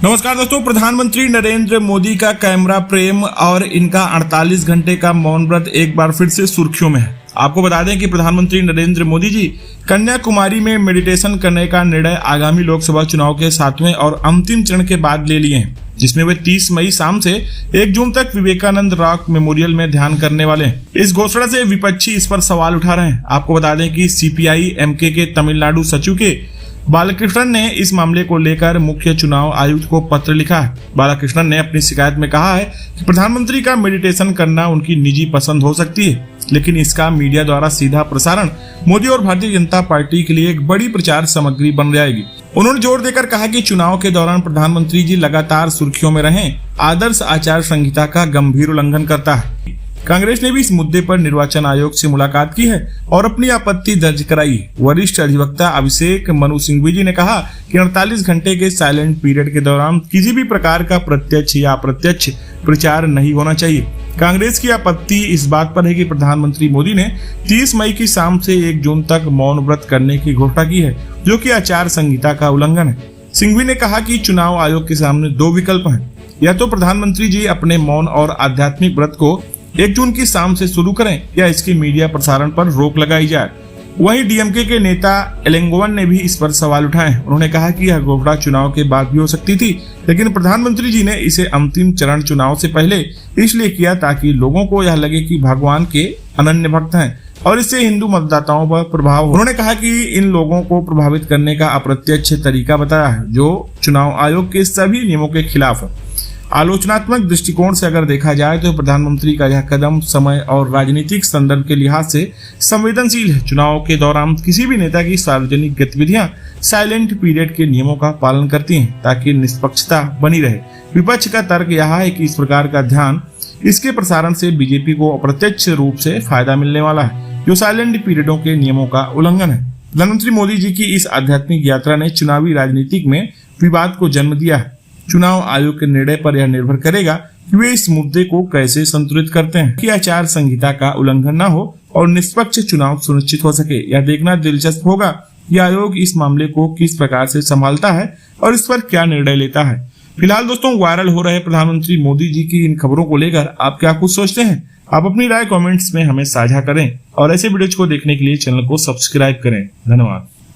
नमस्कार दोस्तों, प्रधानमंत्री नरेंद्र मोदी का कैमरा प्रेम और इनका 48 घंटे का मौन व्रत एक बार फिर से सुर्खियों में है। आपको बता दें कि प्रधानमंत्री नरेंद्र मोदी जी कन्याकुमारी में मेडिटेशन करने का निर्णय आगामी लोकसभा चुनाव के 7वें और अंतिम चरण के बाद ले लिए हैं, जिसमें वे 30 मई शाम से 1 जून तक विवेकानंद रॉक मेमोरियल में ध्यान करने वाले हैं। इस घोषणा से विपक्षी इस पर सवाल उठा रहे हैं। आपको बता दें कि सीपीआई एमके के तमिलनाडु सचिव के बालकृष्णन ने इस मामले को लेकर मुख्य चुनाव आयुक्त को पत्र लिखा है। बालकृष्णन ने अपनी शिकायत में कहा है कि प्रधानमंत्री का मेडिटेशन करना उनकी निजी पसंद हो सकती है, लेकिन इसका मीडिया द्वारा सीधा प्रसारण मोदी और भारतीय जनता पार्टी के लिए एक बड़ी प्रचार सामग्री बन जाएगी। उन्होंने जोर देकर कहा कि चुनाव के दौरान प्रधानमंत्री जी लगातार सुर्खियों में रहे, आदर्श आचार संहिता का गंभीर उल्लंघन करता है। कांग्रेस ने भी इस मुद्दे पर निर्वाचन आयोग से मुलाकात की है और अपनी आपत्ति दर्ज कराई है। वरिष्ठ अधिवक्ता अभिषेक मनु सिंघवी जी ने कहा कि 48 घंटे के साइलेंट पीरियड के दौरान किसी भी प्रकार का प्रत्यक्ष या अप्रत्यक्ष प्रचार नहीं होना चाहिए। कांग्रेस की आपत्ति इस बात पर है कि प्रधानमंत्री मोदी ने 30 मई की शाम से 1 जून तक मौन व्रत करने की घोषणा की है, जो कि आचार संहिता का उल्लंघन है। सिंघवी ने कहा कि चुनाव आयोग के सामने 2 विकल्प हैं, या तो प्रधानमंत्री जी अपने मौन और आध्यात्मिक व्रत को 1 जून की शाम से शुरू करें या इसके मीडिया प्रसारण पर रोक लगाई जाए। वहीं डीएमके के नेता एलेंगोवन ने भी इस पर सवाल उठाए। उन्होंने कहा कि यह घोषणा चुनाव के बाद भी हो सकती थी, लेकिन प्रधानमंत्री जी ने इसे अंतिम चरण चुनाव से पहले इसलिए किया ताकि लोगों को यह लगे कि भगवान के अनन्य भक्त हैं और इससे हिंदू मतदाताओं पर प्रभाव हो। उन्होंने कहा कि इन लोगों को प्रभावित करने का अप्रत्यक्ष तरीका बताया है, जो चुनाव आयोग के सभी नियमों के खिलाफ है। आलोचनात्मक दृष्टिकोण से अगर देखा जाए तो प्रधानमंत्री का यह कदम समय और राजनीतिक संदर्भ के लिहाज से संवेदनशील है। चुनाव के दौरान किसी भी नेता की सार्वजनिक गतिविधियां साइलेंट पीरियड के नियमों का पालन करती हैं ताकि निष्पक्षता बनी रहे। विपक्ष का तर्क यह है कि इस प्रकार का ध्यान इसके प्रसारण से बीजेपी को अप्रत्यक्ष रूप से फायदा मिलने वाला है, जो साइलेंट पीरियडों के नियमों का उल्लंघन है। प्रधानमंत्री मोदी जी की इस आध्यात्मिक यात्रा ने चुनावी राजनीति में विवाद को जन्म दिया है। चुनाव आयोग के निर्णय पर यह निर्भर करेगा कि वे इस मुद्दे को कैसे संतुलित करते हैं कि आचार संहिता का उल्लंघन न हो और निष्पक्ष चुनाव सुनिश्चित हो सके। यह देखना दिलचस्प होगा कि आयोग इस मामले को किस प्रकार से संभालता है और इस पर क्या निर्णय लेता है। फिलहाल दोस्तों, वायरल हो रहे प्रधानमंत्री मोदी जी की इन खबरों को लेकर आप क्या कुछ सोचते हैं? आप अपनी राय कमेंट्स में हमें साझा करें और ऐसे वीडियोज को देखने के लिए चैनल को सब्सक्राइब करें। धन्यवाद।